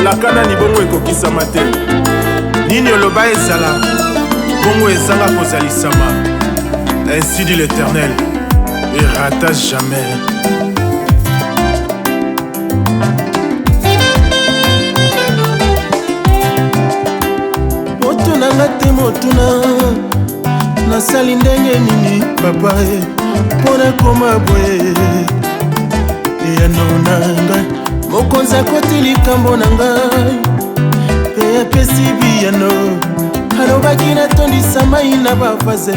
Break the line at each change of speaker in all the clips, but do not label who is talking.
kolakana ni bongo ekokisama te nini oloba ezala bongo ezanga kozalisama ainsi dit l'Éternel et rata jamais.
Motunanga te motuna nasali ndenge nini papa mpona koma boye eyano na ngai mokonzi akoti likambo na ngai mpe apesi biyano alobaki natondisa mai na bavaze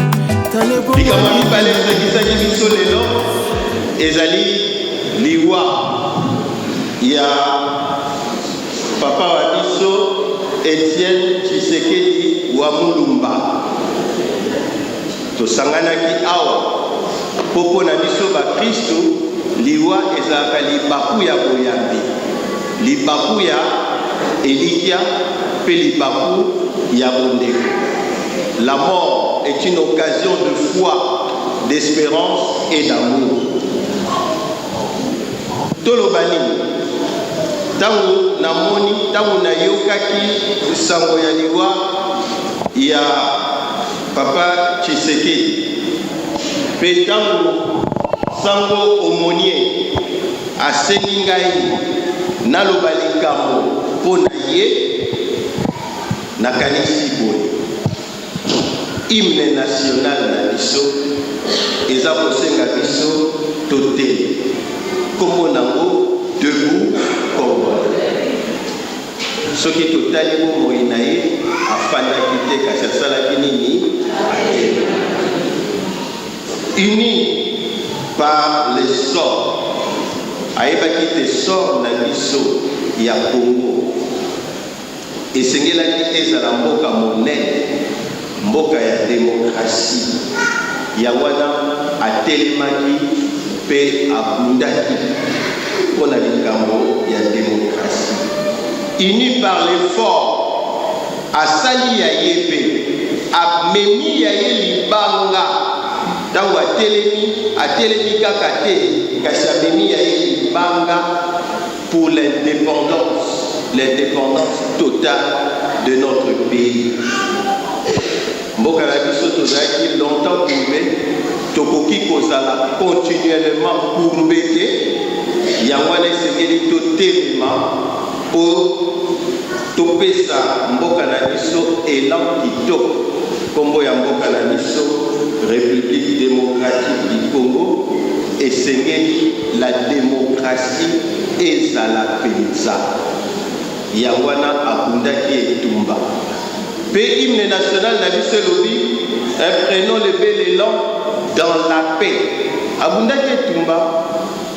likambo mibale ezakisaki biso lelo ezali liwa ya papa wa biso Etienne Tshisekedi wa Mulumba. Tosanganaki awa popo na biso ba Kristo liwa ezalaka libaku ya boyambi, libaku ya elikia pe libaku ya bondeko. La mort est une occasion de foi, d'espérance et d'amour. Tolobani tangu namoni tangu nayokaki sango ya liwa ya papa Tshisekedi pe tangu sango omonie asengi ngai naloba likambo mpo na ye nakanisi boye hymne national na biso eza kosenga biso totele kombo nango debout Congolais. Soki totali bomoi na ye afandaki te kasi asalaki nini uni par les sorts ayebaki te sort na biso ya Congo esengelaki ezala mboka monene mboka ya démocratie ya wana atelemaki mpe abundaki mpona likambo ya démocratie uni par l'effort asali ya ye mpe amemi ya ye libanga ntango atelemi kaka te kasi amemi ya ye libanga pour l'indépendance totale de notre pays. Mboka na biso tozalaki longtemps courbé tokoki kozala continuellement courbé te yango wana esengeli totelema mpo topesa mboka na biso elan kitoko kombo ya mboka na biso République démocratique du Congo esengeli la démocratie ezala penza yango wana abundaki etumba pe hymne national na biso elobi prenons le bel élan dans la paix abundaki etumba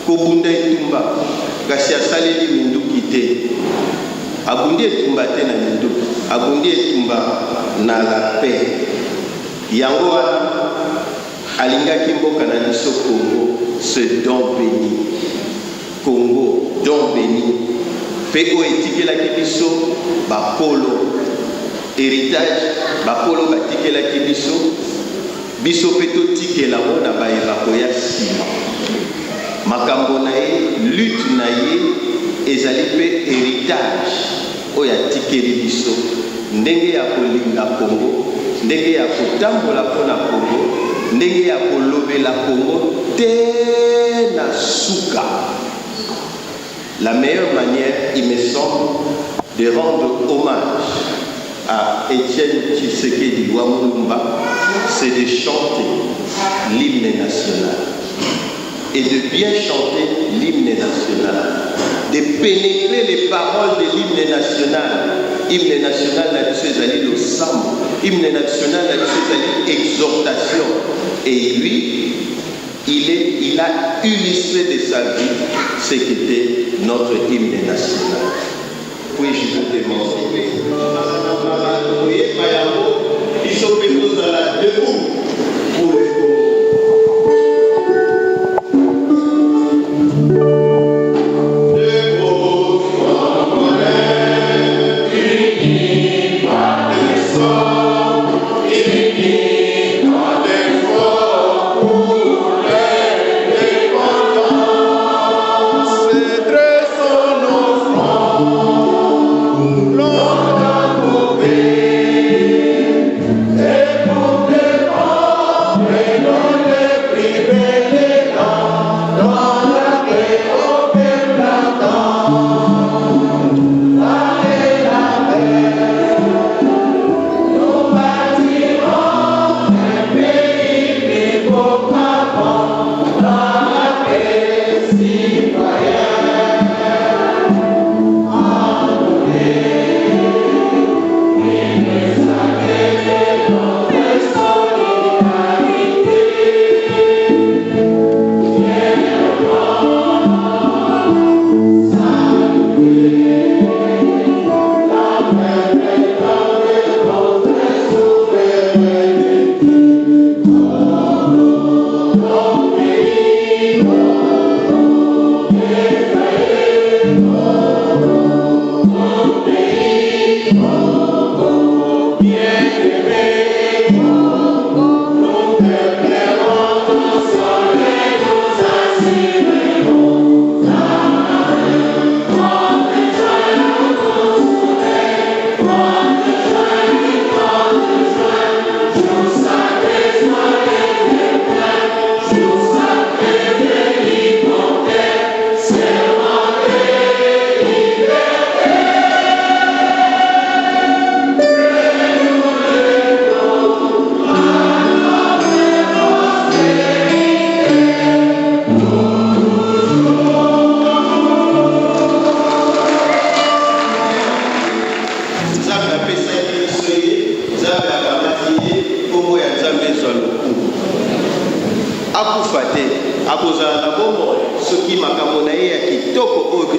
kobunda etumba kasi asaleli minduki te abundi etumba te na minduki abundi etumba na la paix yango wana alingaki mboka na biso Congo ce don béni Congo don béni pe oyo etikelaki biso bakolo héritage bakolo batikelaki biso mpe totikelamo na bayebako ya nsima makambo na ye lutte na ye ezali mpe héritage oyo atikeli biso ndenge ya kolinga Congo ndenge ya kotambola mpona Congo ndenge ya kolobela Congo te na suka. La meilleure manière, il me semble, de rendre hommage à Etienne Tshisekedi wa Mulumba, c'est de chanter l'hymne national. Et de bien chanter l'hymne national. De pénétrer les paroles de l'hymne national. Hymne national n'a dû se aller le sang. Hymne national n'a dû se aller exhortation. Et lui, il a illustré de sa vie ce qu'était notre hymne national. Puis-je vous demander pour le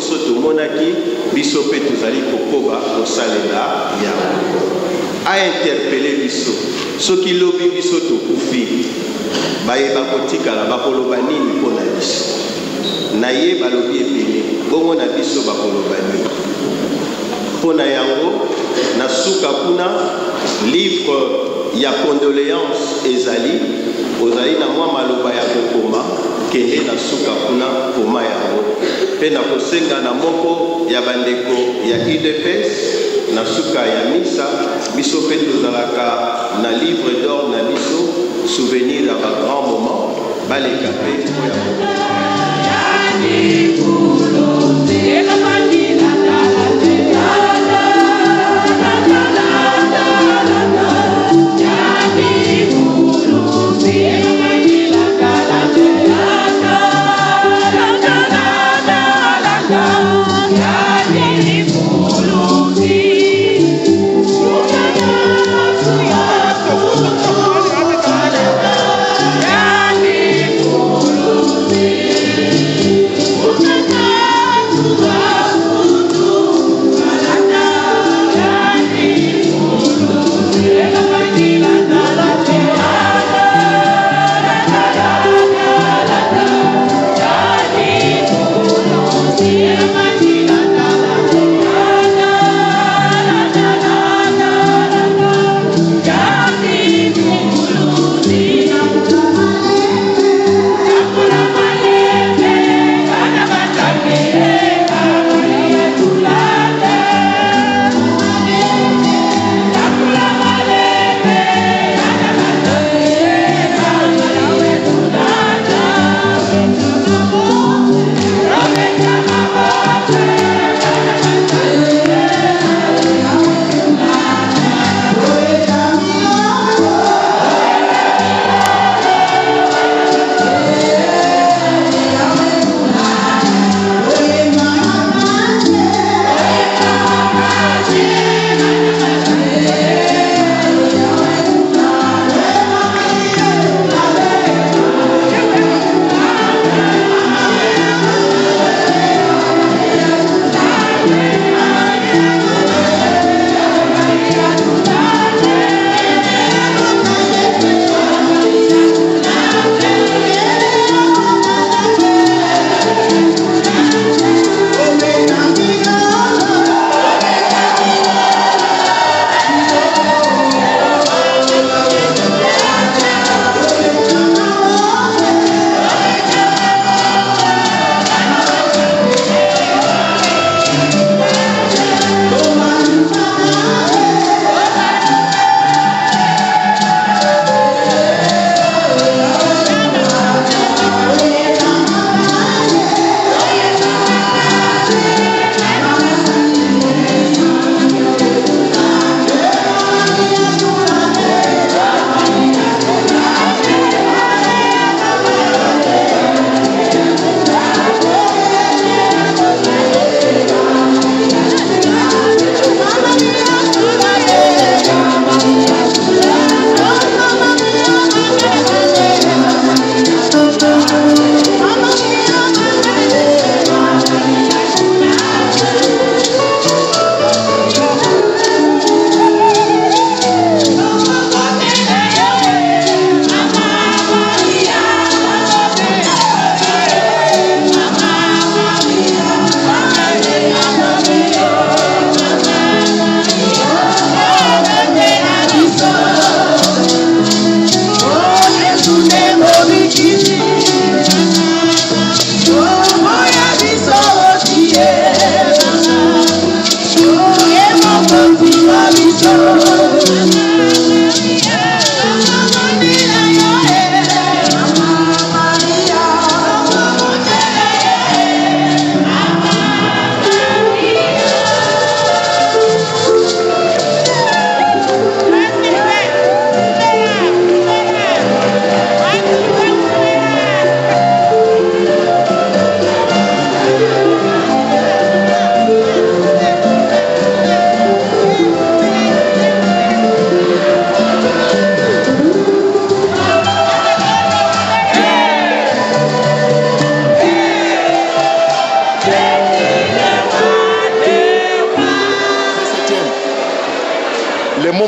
biso tomonaki biso mpe tozali kokoba kosalela yango ainterpele biso soki lobi biso tokufi bayeba kotikala bakoloba nini mpo na biso na ye balobi ebele bongo na biso bakoloba nini mpo na yango na suka kuna livre ya condoléance ezali ozali na mwa maloba ya kokoma kende na suka kuna koma yango mpe na kosenga na moko ya bandeko ya UDPS na suka ya misa biso mpe tozalaka na livre d'or na biso souvenir ya bagrand moment baleka mpe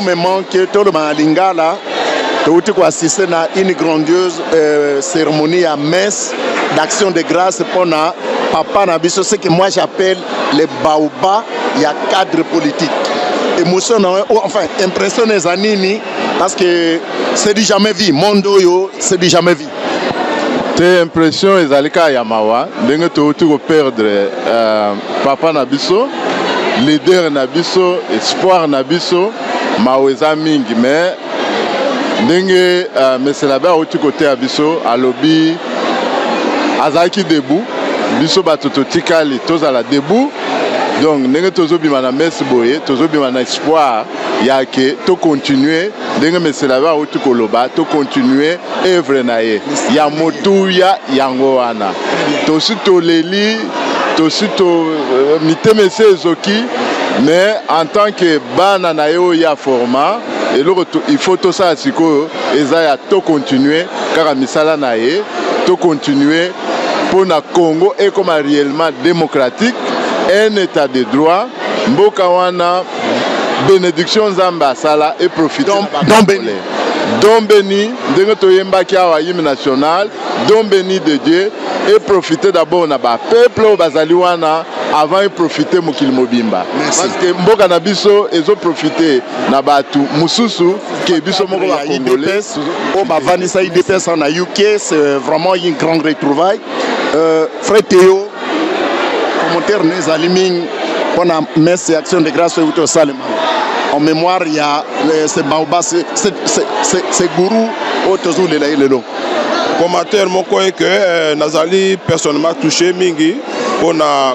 vraiment me manque tout le Lingala. Tu as assisté à une grandiose cérémonie à messe d'action de grâce pour papa Nabiso, ce que moi j'appelle les baobas, il y a cadre politique. Émotion, enfin, impression des années, parce que c'est du jamais vu, Mondo, c'est du jamais vu.
Tes impressions, Ezalika Yamawa, dengue tu perdre papa Nabiso, leader Nabiso, espoir Nabiso, Maweza Mingi, mais ndenge monsieur là-bas au côté abiso à lobby azaki debout biso batoto tikali toza la debout donc ndenge tozo bima na messe boye tozo bima na espoir ya ke to continuer ndenge monsieur là-bas au koloba to continuer œuvre na ye ya motuya yango wana to sito leli to sito mitemese ezoki mais en tant que bana na yo ya format et il faut tout ça siko ezaya to continuer car misala na ye to continuer pour na Congo et comme réellement démocratique un état de droit mboka wana bénédiction nzamba sala et profiter don béni ndenge to yembaki awa hymne national don béni de Dieu et profiter d'abord na ba peuple au bazali wana avant de profiter mokili mobimba parce que mboka na biso ezo profiter na batu mususu ke biso moko ba congolais
au ba vanisa IDPS en UK, c'est vraiment une grande retrouvaille. Frère Théo, commentaire nous aliming pour la messe et action de grâce au Salem. En mémoire, il y a ce baoba, c'est gourou au Tozou le long.
Commentaire mon coin que Nazali personnellement touché mingi on a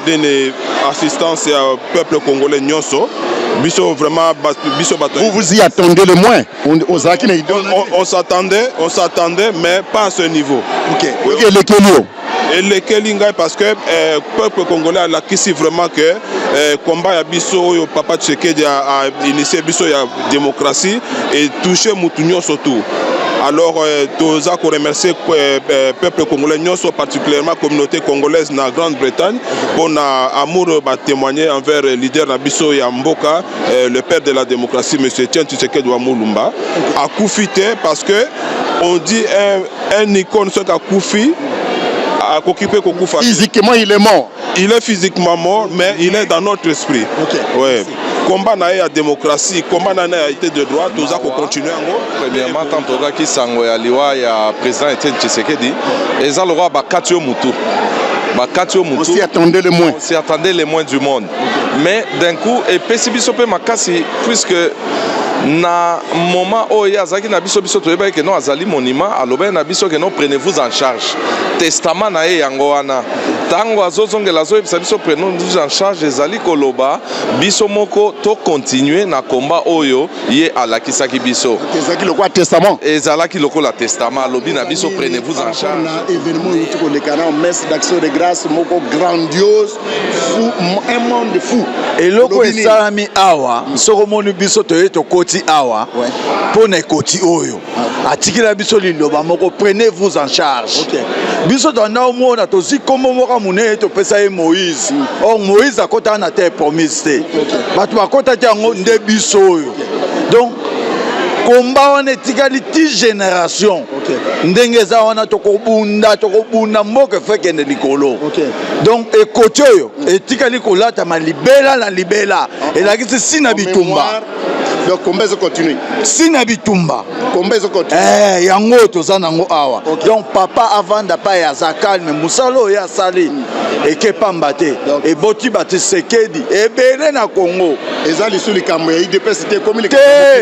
donné assistance au peuple congolais nyonso biso vraiment biso bataille.
Vous y attendez le moins
on s'attendait mais pas à ce niveau.
OK.
Et les Kelinga parce que peuple congolais a l'acquis vraiment que combat ya biso yo papa Tshisekedi a initié biso ya démocratie et toucher mutunyo surtout. Alors, tous à remercier le peuple congolais, particulièrement la communauté congolaise dans la Grande-Bretagne, pour l'amour témoigner envers le leader Nabiso Yamboka, le père de la démocratie, M. Etienne Tshisekedi Wamulumba, à Koufité, parce que on dit un icône sur Koufi, à Kokipe Kokoufa.
Physiquement, il est mort.
Il est physiquement mort, mais il est dans notre esprit.
Okay.
Ouais. Combat na la démocratie, combat na la été de droit, tous à continuer en gros.
Premièrement, tant que sango ya liwa ya président Etienne Tshisekedi, et ça le roi Bakatio Moutou. Bakatio Moutou.
On s'y attendait le moins.
On s'y attendait le moins du monde. Mais d'un coup, et Pessibisope Makasi, puisque na moment où il y a Zaki Nabiso Biso Toeba que non Azali Monima, aloba Nabiso que non prenez-vous en charge. Testament na ye yangoana. Tango azozonge lazo biso prenons-nous en charge Zali Koloba, Biso Moko to continuer na combat oyo ye alakisaki biso.
Ezaki le quoi testament.
Ezalaki loko la testament lobi na biso prenez-vous en charge.
Événement où le canal messe d'action de grâce moko grandiose, fou, un monde fou.
Et loko esalami awa, soko moni biso to yeto koti awa, pona koti oyo. Atikila biso liloba moko prenez-vous en charge. Biso dona omona to zi komo moko mune to pesa ye Moïse. Or Moïse akota na terre promise te. Batu bakota tango nde biso oyo. Donc combat on etikali 10 génération. Ndenge za wana tokobunda mboke fekende likolo. Donc ekoti oyo etikali kolata malibela na libela. Elakisi sina bitumba.
Donc combien ça continue?
Sina bitumba.
Combien ça continue?
Yango toza nango awa. Donc papa avant d'apa ya calme musalo ya sali et ke pambate et boti bati sekedi et belé na Congo.
Ezali sous les caméras IDPS c'était comme les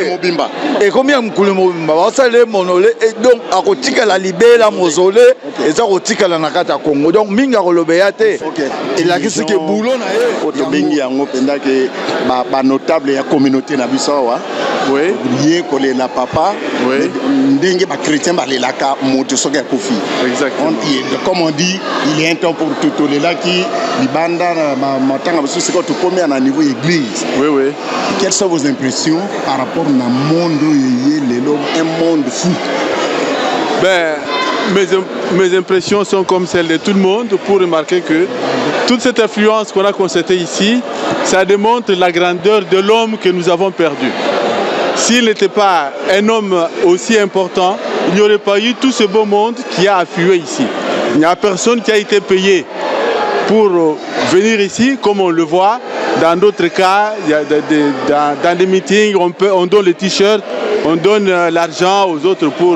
mobimba. Et combien mukulu mobimba wasale monolé et donc akotika la libela mozolé et ça kotika la nakata Congo. Donc minga kolobeyate. Et la kisi ke boulot na ye.
Otobengi yango penda ke ba notable ya communauté na biso. Oui. Bien collé la papa. Oui. Ndenge ba chrétien ba lelaka moto soka kofi. Exactement. Comme on dit, il est un temps pour tout les là qui libanda matanga parce que c'est quand tu combien à niveau église. Oui oui. Quelles sont vos impressions par rapport au monde un monde fou?
Ben mes impressions sont comme celles de tout le monde pour remarquer que toute cette influence qu'on a constatée ici, ça démontre la grandeur de l'homme que nous avons perdu. S'il n'était pas un homme aussi important, il n'y aurait pas eu tout ce beau monde qui a afflué ici. Il n'y a personne qui a été payé pour venir ici, comme on le voit. Dans d'autres cas, dans des meetings, on donne les t-shirts, on donne l'argent aux autres pour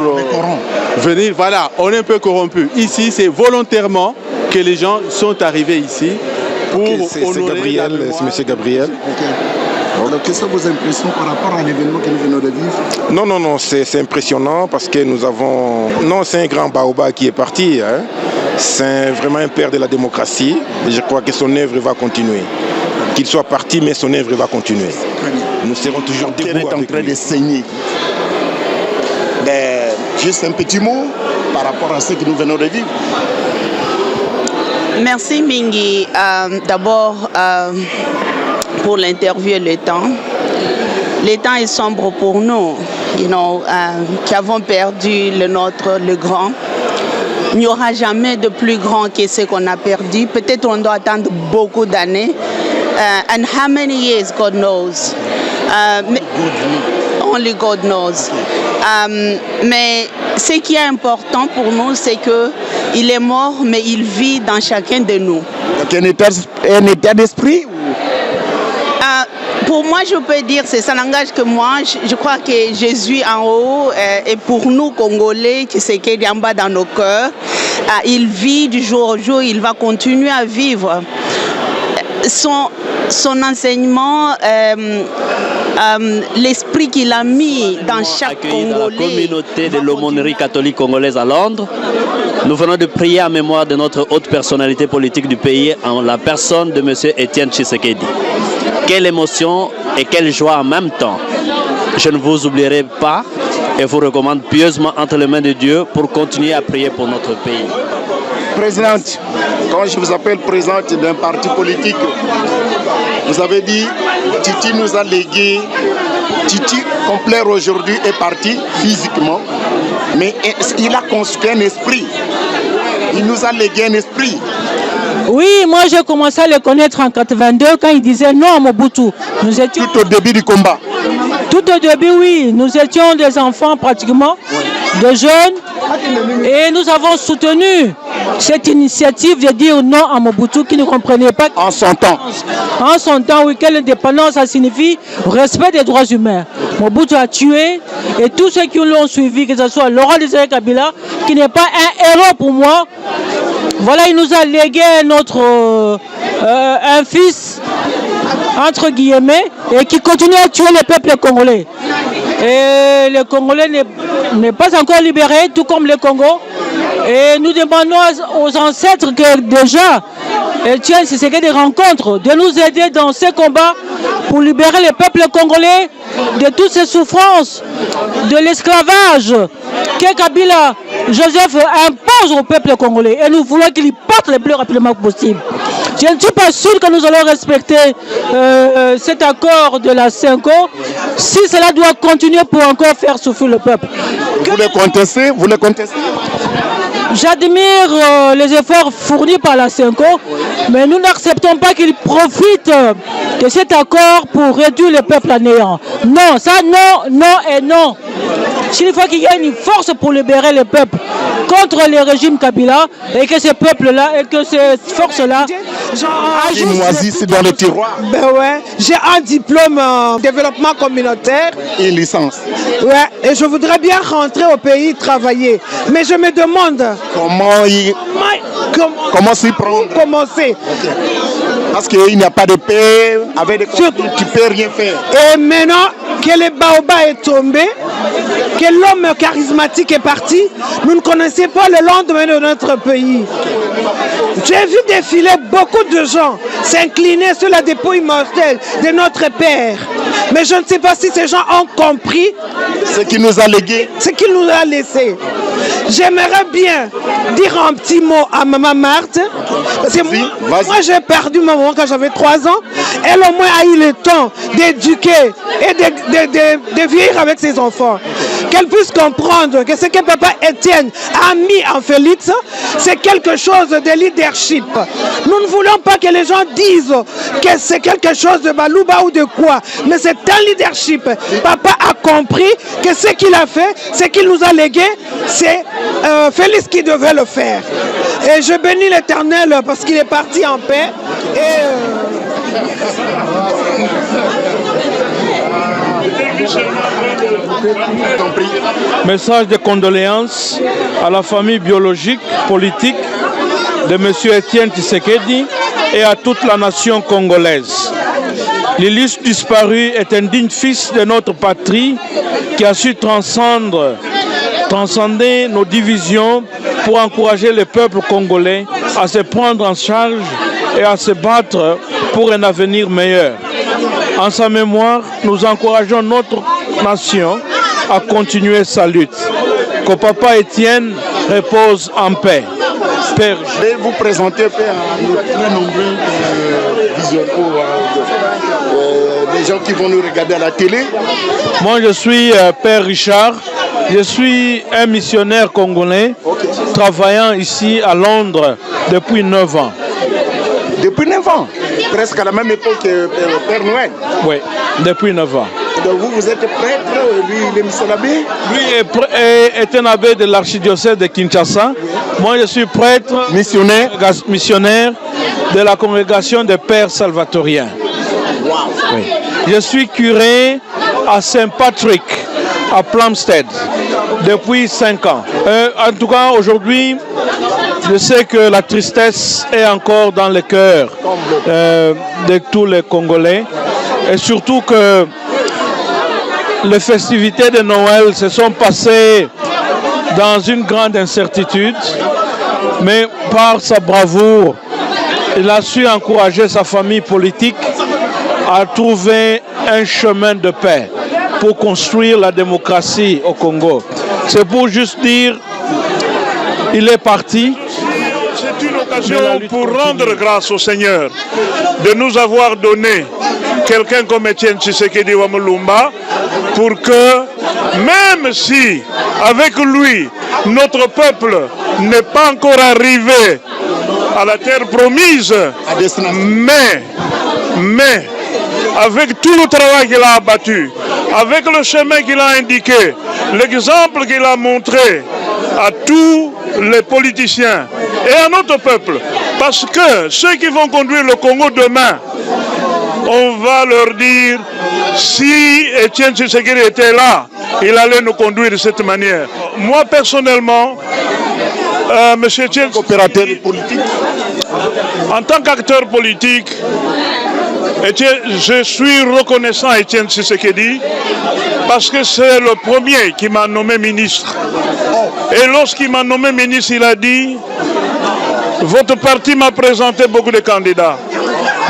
venir. Voilà, on est un peu corrompu. Ici, c'est volontairement que les gens sont arrivés ici pour honorer
Gabriel, c'est M. Gabriel. Alors, quelles sont vos impressions par rapport à l'événement que nous venons de vivre?
Non, c'est impressionnant parce que nous avons... Non, c'est un grand baobab qui est parti. Hein. C'est vraiment un père de la démocratie. Et je crois que son œuvre va continuer. Qu'il soit parti, mais son œuvre va continuer. Nous serons toujours debout avec lui.
Est en train de saigner. Juste un petit mot par rapport à ce que nous venons de vivre.
Merci Mingi. D'abord, pour l'interview et le temps. Le temps est sombre pour nous, qui avons perdu le nôtre, le grand. Il n'y aura jamais de plus grand que ce qu'on a perdu. Peut-être on doit attendre beaucoup d'années. And how many years, God knows. Only God knows. Mais ce qui est important pour nous, c'est qu'il est mort, mais il vit dans chacun de nous.
Un état d'esprit?
Pour moi, je peux dire, ça n'engage que moi. Je crois que Jésus en haut et pour nous, Congolais, qui c'est qu'il est en bas dans nos cœurs, il vit du jour au jour, il va continuer à vivre. Son enseignement, l'esprit qu'il a mis dans chaque Congolais.
Dans la communauté de l'aumônerie catholique congolaise à Londres, nous venons de prier en mémoire de notre haute personnalité politique du pays, en la personne de M. Étienne Tshisekedi. Quelle émotion et quelle joie en même temps. Je ne vous oublierai pas et vous recommande pieusement entre les mains de Dieu pour continuer à prier pour notre pays.
Présidente, quand je vous appelle présidente d'un parti politique, vous avez dit Titi nous a légué. Titi, complet aujourd'hui, est parti physiquement, mais il a construit un esprit. Il nous a légué un esprit.
Oui, moi j'ai commencé à le connaître en 82 quand il disait non à Mobutu. Nous étions...
Tout au début du combat.
Tout au début, oui. Nous étions des enfants pratiquement, des jeunes, et nous avons soutenu cette initiative de dire non à Mobutu qui ne comprenait pas.
En son temps.
En son temps, oui, que l'indépendance, ça signifie respect des droits humains. Mobutu a tué, et tous ceux qui l'ont suivi, que ce soit Laurent Désiré Kabila, qui n'est pas un héros pour moi, voilà, il nous a légué un fils, entre guillemets, et qui continue à tuer le peuple congolais. Et le Congolais n'est pas encore libéré, tout comme le Congo. Et nous demandons aux ancêtres que déjà, Etienne Tshisekedi des rencontres, de nous aider dans ces combats pour libérer le peuple congolais de toutes ces souffrances, de l'esclavage que Kabila, Joseph impose au peuple congolais. Et nous voulons qu'il y parte le plus rapidement possible. Je ne suis pas sûr que nous allons respecter cet accord de la CENCO si cela doit continuer pour encore faire souffrir le peuple.
Vous le contestez? Vous le contestez?
J'admire les efforts fournis par la CENCO, mais nous n'acceptons pas qu'il profite de cet accord pour réduire le peuple à néant. Non, ça non, non et non. S'il faut qu'il y ait une force pour libérer le peuple contre le régime Kabila et que ces peuples-là et que ces forces-là
c'est dans le tiroir.
Ben ouais, j'ai un diplôme en développement communautaire.
Et une licence.
Ouais, et je voudrais bien rentrer au pays travailler. Mais je me demande
comment s'y prendre.
Commencer.
Okay. Parce qu'il n'y a pas de paix, avec des conflits, tu ne peux rien faire.
Et maintenant que le baobab est tombé, que l'homme charismatique est parti, nous ne connaissons pas le lendemain de notre pays. J'ai vu défiler beaucoup de gens s'incliner sur la dépouille mortelle de notre Père. Mais je ne sais pas si ces gens ont compris
ce qu'il nous a légué,
ce qu'il nous a laissé. J'aimerais bien dire un petit mot à Maman Marthe. Parce que moi j'ai perdu ma maman quand j'avais 3 ans. Elle au moins a eu le temps d'éduquer et de vivre avec ses enfants. qu'elle puisse comprendre que ce que Papa Étienne a mis en Félix, c'est quelque chose de leadership. Nous ne voulons pas que les gens disent que c'est quelque chose de Balouba ou de quoi, mais c'est un leadership. Papa a compris que ce qu'il a fait, ce qu'il nous a légué, c'est Félix qui devait le faire. Et je bénis l'Éternel parce qu'il est parti en paix.
Message de condoléances à la famille biologique, politique de M. Étienne Tshisekedi et à toute la nation congolaise. L'illustre disparu est un digne fils de notre patrie qui a su transcender nos divisions pour encourager le peuple congolais à se prendre en charge et à se battre pour un avenir meilleur. En sa mémoire, nous encourageons notre nation à continuer sa lutte. Que Papa Étienne repose en paix. Père,
je vais vous présenter Père, à nos très nombreux des gens qui vont nous regarder à la télé.
Moi, je suis Père Richard. Je suis un missionnaire congolais travaillant ici à Londres depuis 9 ans.
Depuis 9 ans? Presque à la même époque que Père Noël?
Oui, depuis 9 ans.
Donc vous êtes prêtre, lui il est monsieur l'abbé?
Lui est un abbé de l'archidiocèse de Kinshasa. Moi je suis prêtre, missionnaire de la congrégation des Pères Salvatoriens.
Wow.
Oui. Je suis curé à Saint-Patrick, à Plumstead, depuis 5 ans. En tout cas, aujourd'hui, je sais que la tristesse est encore dans le cœur de tous les Congolais. Et surtout que les festivités de Noël se sont passées dans une grande incertitude. Mais par sa bravoure, il a su encourager sa famille politique à trouver un chemin de paix pour construire la démocratie au Congo. C'est pour juste dire, il est parti.
C'est une occasion pour rendre grâce au Seigneur de nous avoir donné quelqu'un comme Étienne Tshisekedi Wamulumba pour que, même si avec lui, notre peuple n'est pas encore arrivé à la terre promise, mais avec tout le travail qu'il a abattu, avec le chemin qu'il a indiqué, l'exemple qu'il a montré à tous les politiciens et à notre peuple, parce que ceux qui vont conduire le Congo demain, on va leur dire, si Étienne Tshisekedi était là, il allait nous conduire de cette manière. Moi personnellement, M. Étienne,
coopérateur politique,
en tant qu'acteur politique, je suis reconnaissant à Étienne Tshisekedi parce que c'est le premier qui m'a nommé ministre. Et lorsqu'il m'a nommé ministre, il a dit, votre parti m'a présenté beaucoup de candidats,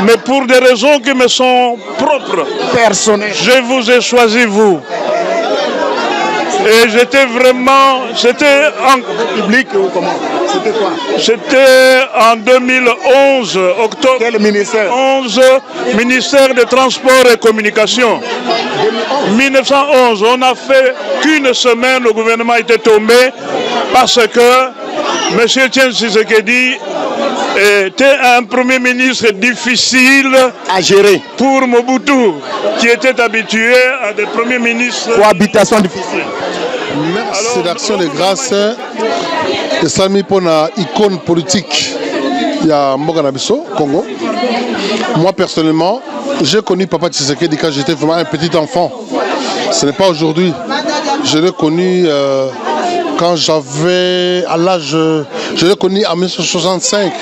mais pour des raisons qui me sont propres, personnelles, je vous ai choisi vous. Et j'étais vraiment, c'était en
public ou comment? C'était quoi?
C'était en 2011, octobre.
Quel ministère?
11, ministère des Transports et Communications. 1911, on n'a fait qu'une semaine, le gouvernement était tombé parce que M. Étienne Tshisekedi était un premier ministre difficile
à gérer
pour Mobutu, qui était habitué à des premiers ministres.
Cohabitation difficile.
Merci d'action de grâce et Sami pour la icône politique il y a Mboganabiso, Congo. Moi personnellement, j'ai connu Papa Tshisekedi quand j'étais vraiment un petit enfant. Ce n'est pas aujourd'hui. Je l'ai connu quand j'avais à l'âge. Je l'ai connu en 1965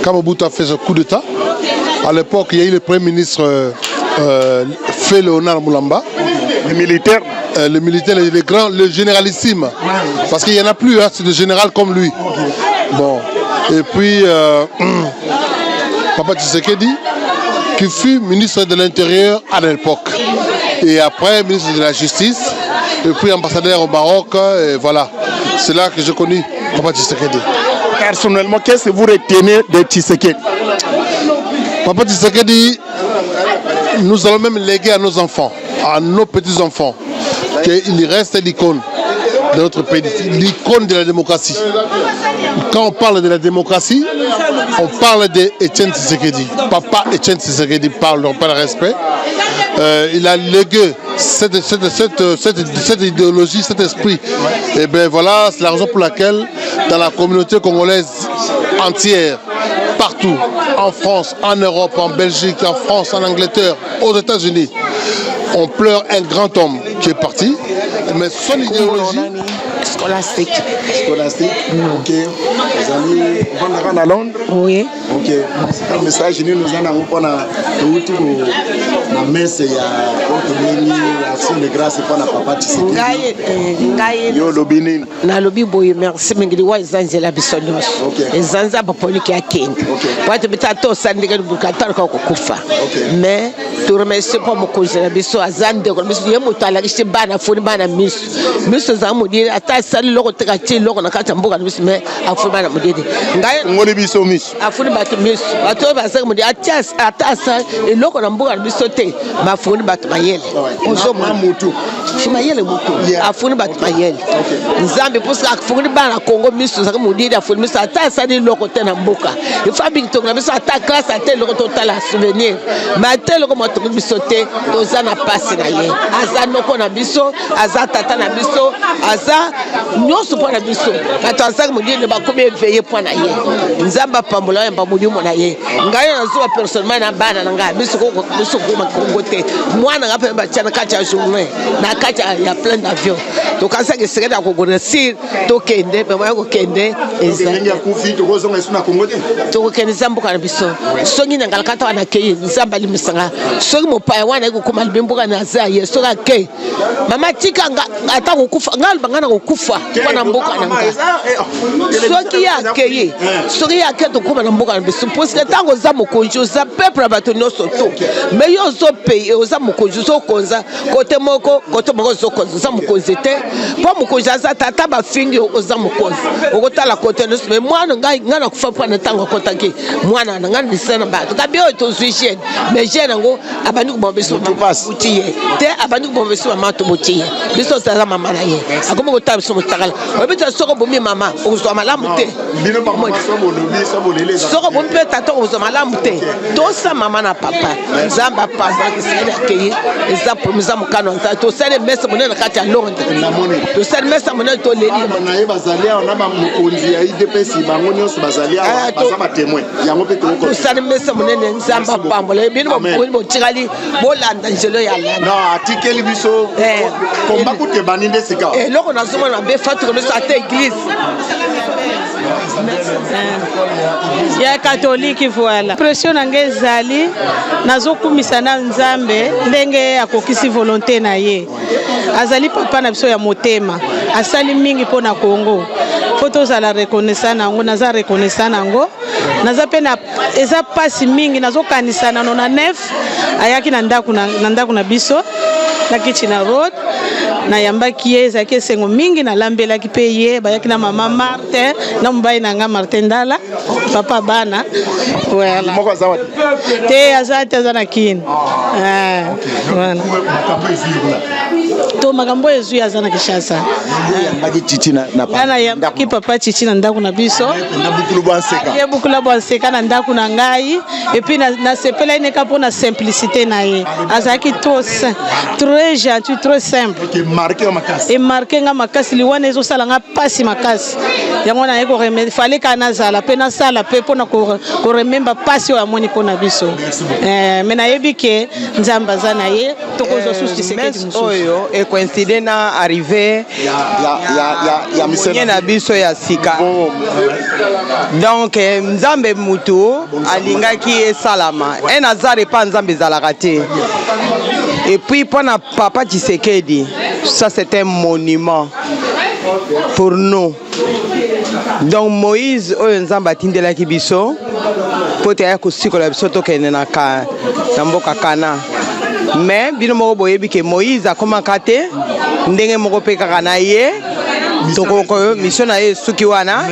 quand Mobutu a fait ce coup d'État. À l'époque, il y a eu le Premier ministre Fé Léonard Moulamba.
Le militaire.
Le militaire, le grand, le généralissime. Parce qu'il n'y en a plus, hein, c'est des généraux comme lui. Bon. Et puis, Papa Tshisekedi, qui fut ministre de l'Intérieur à l'époque. Et après, ministre de la Justice. Et puis, ambassadeur au Maroc. Et voilà. C'est là que j'ai connu Papa Tshisekedi.
Personnellement, qu'est-ce que vous retenez de Tshisekedi?
Papa Tshisekedi, nous allons même léguer à nos enfants, à nos petits-enfants, qu'il reste l'icône. de notre pays, l'icône de la démocratie. Quand on parle de la démocratie, on parle d'Étienne Tshisekedi. Papa Étienne Tshisekedi parle, donc pas de respect. Il a légué cette idéologie, cet esprit. Et bien voilà, c'est la raison pour laquelle dans la communauté congolaise entière, partout, en France, en Europe, en Belgique, en France, en Angleterre, aux États-Unis, on pleure un grand homme qui est parti, mais son idéologie...
Scolastique.
Scolastique, ok. Vous allez vendre à Londres?
Oui.
Ok. C'est un message, nous allons prendre la messe, il y a action de grâce pour la papa Tshisekedi. Yo lobini.
Na lobi boye merci mingili wa izanzela bisonyos. Izanza bapoliki ya Kenya. Watu bitato sandika bukatara kwa kukufa. Mais tu remercie pour mon cousin biso azande ko biso yemu tala kishi bana funi bana miso za mudiri ata sali loko tekati loko nakata mboga biso me afuni bana mudiri. Ngai
ngoli biso miso.
Afuni batu miso. Bato bazaka mudiri ata sa loko na mboga biso te bafuni batu mayele.
Ozo mamutu.
Shimayele mutu. Afuni batu mayele. Nzambe puska afuni bana Kongo miso zaka mudiri afuni miso ata sali loko te na mboka. Ifabi kitonga biso ata classe ata loko totala souvenir. Ma te loko moto biso te toza na pasi na ye. Aza noko na biso, aza tata na biso, aza nyonso po na biso. Bato aza mudiri bakomi éveillé po na ye. Nzamba pambola yamba mudiri mo na ye. Ngai na zuwa personnellement na bana nga biso ko Kongo te. Mwana nga pe ba tchana kacha journée na kacha ya plein d'avions. To kasa ke sekeda ko goresir to kende pe mo ko kende
ezanga kufi to kozonga isuna Kongo te.
To kende zambuka na biso. Songi na ngalakata na kei nzamba limisanga. Songi mopaya wana ko kuma libembuka na za ye soka ke. Mama tika ata ko kufa ngalba ngana ko kufa wana mboka na nga. Soki ya kei. Soki ya ke to kuma na mboka na biso. Parce tango za mokonjo za peuple bato nyonso to. Mais yo zo paye oza mokonjo zo konza kote moko zo konza za mokonzi te. Pa mokonzi za tata ba fingi oza mokonzi. Okotala kote nyonso mais mwana ngai ngana kufa pa na tango kotaki. Mwana na ngana disana bato. Kabio to zuichen. Mais jeune ngo abandi ko bombeso mutiye. Te abandi ko bombeso mama to mutiye. Biso tala mama na ye. Akomo ko tabiso mutakala. Obita soko bomi mama ozo malamu te.
Bino ba masomo lobi sobo lele.
Soko bomi pe tata ozo malamu te. Tosa mama na papa. Nzamba papa kisele akeye. Eza promiza mukano nza to sele mesa monena kati ya Londres. To sele mesa monena to leli.
Na ye bazalia ona ba mukonzi ya IDPS bango nyonso bazalia baza ba témoin. Yango pe to
to sele mesa monena nzamba pambola. Bino bo botikali bolanda njelo ya landa.
Non, atikeli biso. Komba ku te baninde sika.
Loko na somo na be fatu ko biso ate église.
Ya catholique voilà. Pression na ngezali nazokumisa na Nzambe ndenge akokisi volonté na ye. Azali papa na biso ya motema. Asali mingi pona Congo. Photos ala reconnaissant nango naza reconnaissant nango. Naza pe na eza pasi mingi nazokanisa na 99 ayaki na ndaku na biso na Kitchener Road na yambaki ye ezaki esengo mingi na lambelaki pe ye bayaki na mama Martin na mobali na nga Martin Ndala papa bana voilà
moko aza wapi
te aza na kini voilà to makambo ezwi aza na Kinshasa
yambaki Titi na
bana yambaki papa Titi na ndaku na biso
na bukulu bwanseka
ye bukulu bwanseka na ndaku na ngai et puis na sepela ineka pour na simplicité na ye azaki très gentil très simple et marqué nga makasi liwana ezosala nga pasi makasi yango na yeko remettre fallait kana zala pe na sala pe pona ko remember pasi ya moni pona biso mais na yebi ke nzamba za na ye tokozo susi seketi
oyo e coïncide na arrivé ya misena na biso ya sika donc nzambe mutu alingaki esalama en azare pa nzambe zalaka te. Et puis pour papa Tshisekedi, ça c'est un monument pour nous. Donc Moïse oyo nzamba tindela ki biso pote ya kusikola biso tokene na mboka Kana. Mais bino moko boyebi ke Moïse akomaka te ndenge moko pe kaka na ye toko mission na ye suki wana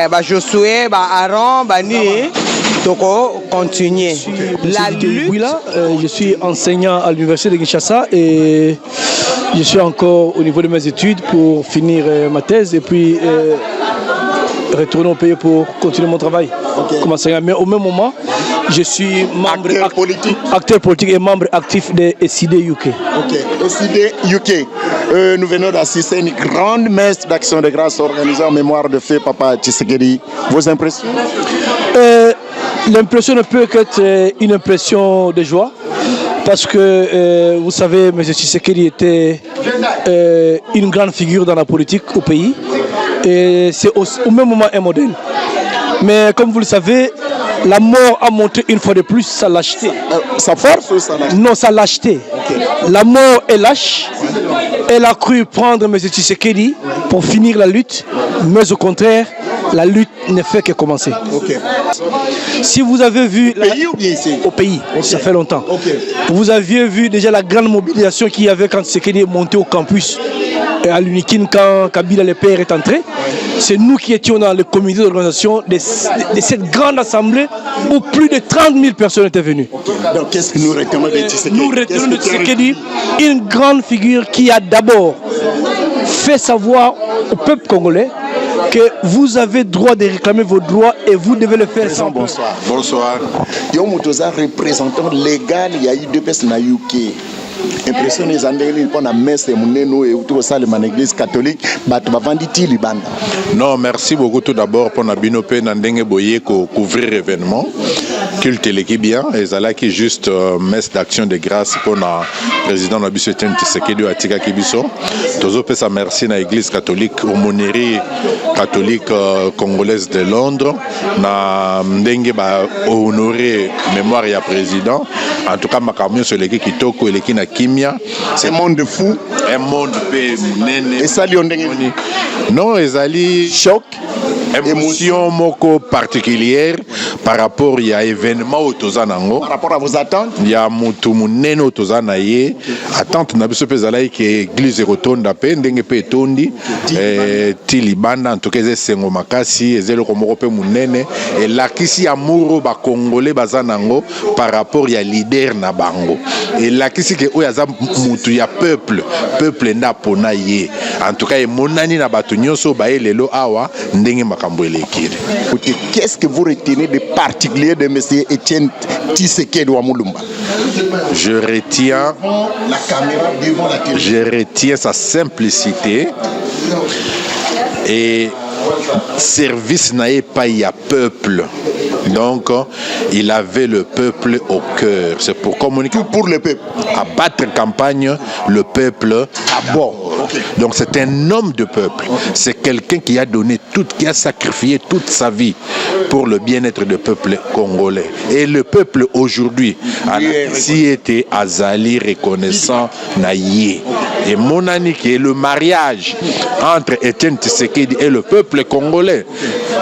ba Josué ba Aaron ba ni toko continuer
la lutte. Oui là, je suis enseignant à l'université de Kinshasa et
Je suis encore au niveau de mes études pour finir ma thèse et puis retourner au pays pour continuer mon travail. Comme enseignant. Mais au même moment, je suis membre acteur politique et membre actif de SID UK.
SID UK. Nous venons d'assister à une grande messe d'action de grâce organisée en mémoire de feu Papa Tshisekedi. Vos impressions?
L'impression ne peut qu'être une impression de joie. Parce que, vous savez, M. Tshisekedi était une grande figure dans la politique au pays. Et c'est au même moment un modèle. Mais comme vous le savez, la mort a montré une fois de plus sa lâcheté.
Sa force ou sa lâcheté?
Non, sa lâcheté. La mort est lâche. Elle a cru prendre M. Tshisekedi pour finir la lutte. Mais au contraire, la lutte ne fait que commencer. Si vous avez vu... Au pays, ça fait longtemps. Vous aviez vu déjà la grande mobilisation qu'il y avait quand Tshisekedi est monté au campus à l'Unikin quand Kabila le père est entré. C'est nous qui étions dans le comité d'organisation de cette grande assemblée où plus de 30 000 personnes étaient venues.
Donc qu'est-ce que nous retenons de Tshisekedi?
Nous retenons de Tshisekedi une grande figure qui a d'abord fait savoir au peuple congolais que vous avez droit de réclamer vos droits et vous devez le faire sans peur.
Bonsoir. Yo Mutoza, représentant légal, il y a eu deux personnes à UK. Impression les Andélis pour la messe et Mouneno et autour de ça l'église catholique,
Non, merci beaucoup tout d'abord pour la binopé Nandenge Boye couvrir l'événement. Culte l'équipe bien, et ça qui juste messe d'action de grâce pour le président Nabiso Etienne Tshisekedi Atika Kibiso. Tozo pesa merci na l'église catholique, aumônerie catholique congolaise de Londres, na ndenge ba honorer mémoire ya président. En tout cas, ma camion sur l'équipe Kitoko et l'équipe na Kimia.
C'est un monde fou.
Un monde pe nene.
Et ça li ondenge.
Non, ezali
choc.
Émotion moko particulière par rapport à événement au Tozanango.
Par rapport à vos attentes?
Il y a mutu munene au Tozanaye. Attente na biso pezala que église rotonda pe ndenge pe tondi tilibanda en tout cas esengo makasi ezelo komoko pe munene et lakisi amuro ba congolais bazanango par rapport ya leader na bango et lakisi ke oyaza mutu ya peuple nda pona ye en tout cas e monani na batu nyonso ba elelo awa ndenge
Qu'est-ce que vous retenez de particulier de M. Etienne Tshisekedi Wamulumba?
Je retiens sa simplicité et service n'a pas y a peuple. Donc, il avait le peuple au cœur. C'est pour communiquer
pour le peuple.
À battre campagne, le peuple à bord. Donc, c'est un homme de peuple. C'est quelqu'un qui a donné tout, qui a sacrifié toute sa vie pour le bien-être du peuple congolais. Et le peuple aujourd'hui, si était Azali reconnaissant Naïe. Et mon ami qui est le mariage entre Etienne Tshisekedi et le peuple congolais.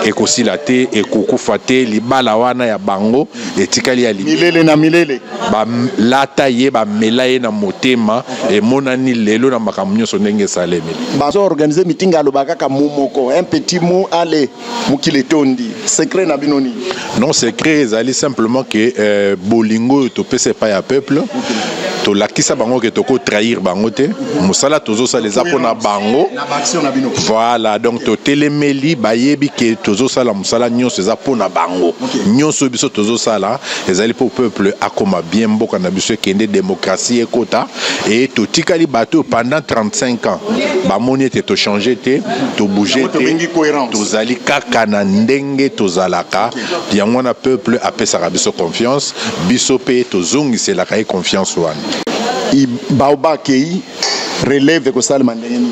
Et aussi la thé, et Koko Fate, Balawana ya bango etikali ya
milele na milele
ba lataye ba melaye na motema et monani lelo na makamnyo so ndenge salemi
bazo organiser meeting alobaka ka momoko un petit mot allez mukile tondi secret na binoni
non secret ezali simplement que bolingo to pese pa ya peuple to lakisa bango ke toko trahir bango te musala tozo sa les apona bango voilà donc to telemeli bayebi ke tozo sala musala nyonso za pona bango nyonso biso tozo sala ezali pour peuple akoma bien mboka na biso kende démocratie ekota et to tikali bato pendant 35 ans ba moni te to changer te to bouger te to zali kaka na ndenge to zalaka yango na peuple apesa biso confiance biso pe to zongisela ka confiance wana
Baoba Kei relève que ça le mandeni.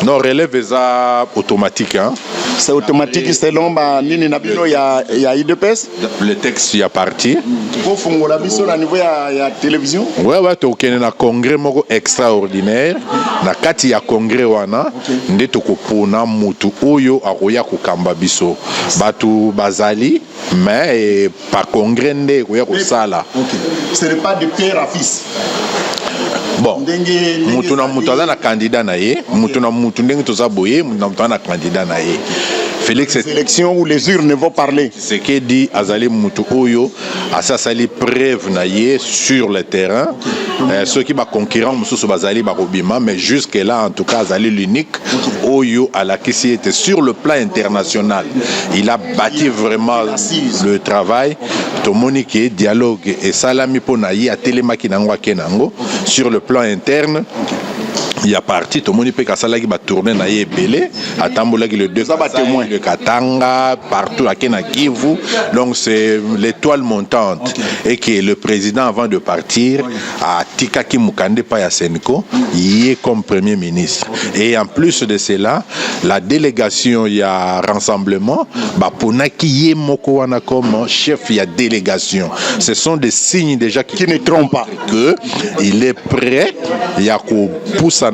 Non, relève ça automatique hein.
C'est automatique selon nini na bino ya IDPS.
Le texte y a parti.
Pour fongola biso na niveau ya télévision.
Ouais to kene na congrès moko extraordinaire na kati ya congrès wana nde to kopona mutu oyo akoya kokamba biso. Batu bazali mais par congrès nde koya kosala.
OK. Ce n'est pas de père à fils.
Bon, mutu na mutu aza na candidat na ye, mutu na mutu ndenge toza boye, mutu na mutu na candidat na ye.
Félix, les élections où les urnes vont parler.
Ce qui dit Azali Moutou Oyo, ça sali preuve naïe sur le terrain. Ceux qui sont concurrents, Moussou Bazali Barobima, mais jusque-là, en tout cas, Azali l'unique. Oyo à la Kissi était sur le plan international. Il a bâti vraiment le travail. Tomonike, dialogue et salami ponaï à Télémaki Nangwa Kenango sur le plan interne. Il y a parti, tout le monde peut que va tourner dans les belé, à Tamboulagi le 2 témoins de Katanga, partout à Kenakivu. Donc c'est l'étoile montante. Et que le président, avant de partir, à Tikaki Mukande Payasenko, il est comme premier ministre. Et en plus de cela, la délégation, il y a rassemblement, Baponaki Yemokowana comme chef, il y a délégation. Ce sont des signes déjà qui ne trompent pas. Il est prêt, il y a poussa.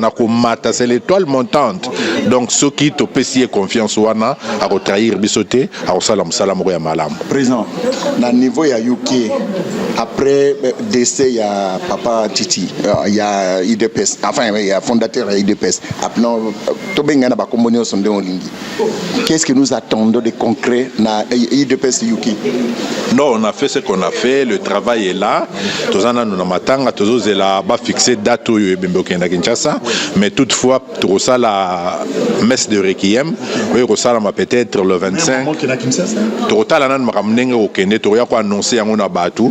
C'est l'étoile montante. Donc, ceux qui te payent confiance, à retrahir Bissoté, à Salam Salam Malam.
Président, à niveau de UK, après décès, il y a Papa Titi, il y a IDPS, enfin, il y a fondateur de IDPS. Qu'est-ce que nous attendons de concret dans IDPS UK?
Non, on a fait ce qu'on a fait, le travail est là. Tous en nous matanga, tous là bas fixé date où il y a Kinshasa, mais toutefois tout ça la messe de Requiem, oui, ça m'a peut-être le 25. Tout ça là nous ramener au Kenya, tout y a quoi annoncer en on a battu,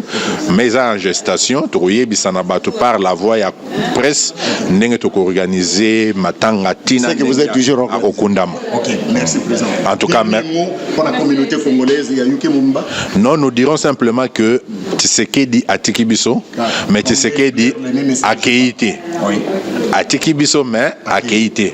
mais en gestation, tout y est bisana battu par la voie ya presse, n'engue tout organisé matanga tina.
C'est que vous êtes toujours
à Okundama.
Ok, merci président.
En tout cas,
pour la communauté congolaise, il y a UK Mumba.
Non, nous dirons simplement que Tshisekedi a Tikibiso, mais Tshisekedi a Keïté. A Tikibiso, mais a Keïté.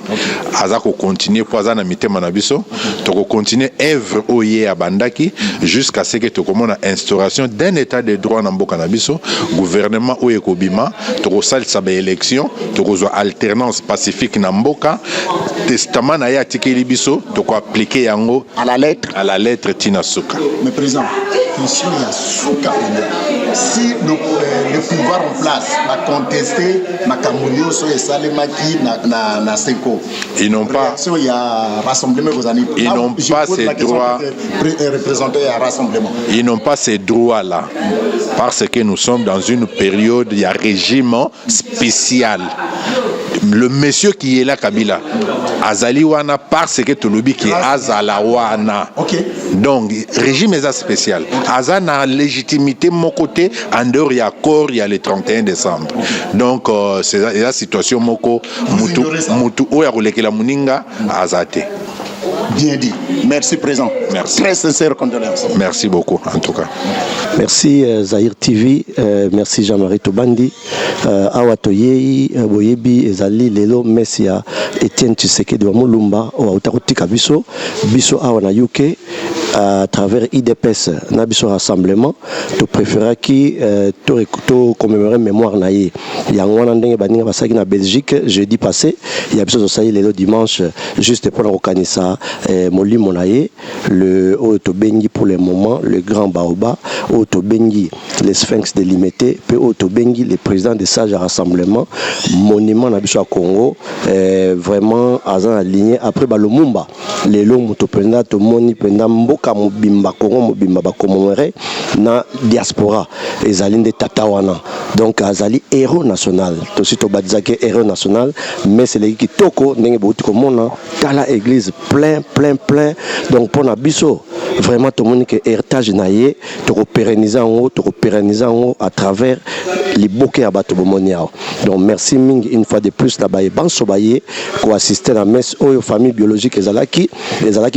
Azako continue pour Azana Mite Manabiso, tu continuer œuvre Oye à Bandaki jusqu'à ce que tu commences l'instauration d'un état de droit dans Mboka Nabiso, gouvernement Oye Kobima, tu resales sa élection, tu reçois alternance pacifique dans Mboka, testament Naya Tikilibiso, tu peux appliquer yango
à la lettre
Tina Souka.
Mais président, question il y a Souka. Si le pouvoir en place va contester Makamounio sur les Salemaki na Seko.
Ils n'ont pas.
Il y a rassemblement vos années.
Ils n'ont pas ces droits.
Représenter un rassemblement.
Ils n'ont pas ces droits-là. Parce que nous sommes dans une période, il y a régime spécial. Le monsieur qui est là, Kabila, Azali Wana, parce que Tolobi qui est Azala Wana. Donc, régime est spécial. Azana légitimité, mon côté, en dehors, il y a corps, il y a le 31 décembre. Donc, c'est la situation, Moko, Moutou, Oya Rolekela Muninga, Azate.
Bien dit. Merci, président.
Merci.
Très sincère condoléances.
Merci beaucoup, en tout cas.
Merci, Zahir TV. Merci, Jean-Marie Tobandi. Awatoyei, Boyebi, Ezali, Lelo, Messia, Etienne Tshisekedi de Mulumba, Outarutika Biso, Biso Awana UK, à travers IDPS, Nabiso Rassemblement, tu préférais qui commémorer mémoire naïe. Il y a un an Baninga Basaki na Belgique, jeudi passé, il y a Biso Sosaï Lelo dimanche, juste pour organiser ça, Moli Monaye, le Otobengi pour le moment, le grand Baoba, Otobengi, les Sphinx délimité, puis Otobengi, le président des sages à rassemblement, monument Nabiso Congo, vraiment aligné. Après Lumumba, les longs Mutopenda, Tomoni Penda, Mboka Mobimba Congo, Mobimba Bakomore, na diaspora, Ezali de Tatawana. Donc Azali héros national. Aussi Tobadzake héros national, mais c'est les qui toko, n'engue bouti comme on Kala église plein. Donc pour Nabiso, vraiment tout le monde qui héritage naïe, tu pérenniser en haut, à travers les bouquets à Batobomoniao. Donc merci Ming une fois de plus là-bas et Bansobaye pour assister à la messe aux familles biologiques les Alaki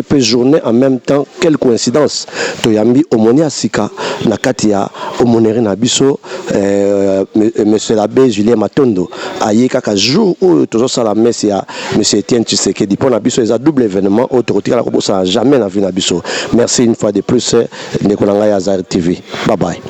peut journée en même temps. Quelle coïncidence! Toyambi Omonia Sika Nakatia Omoneri Nabiso monsieur l'abbé Julien Matondo aye kaka jour où toujours ça la messe ya monsieur Etienne Tshisekedi pour Nabiso les double événement autorité la ça jamais na vie Nabiso. Merci une fois de plus Nekolanga Yazar TV. Bye bye.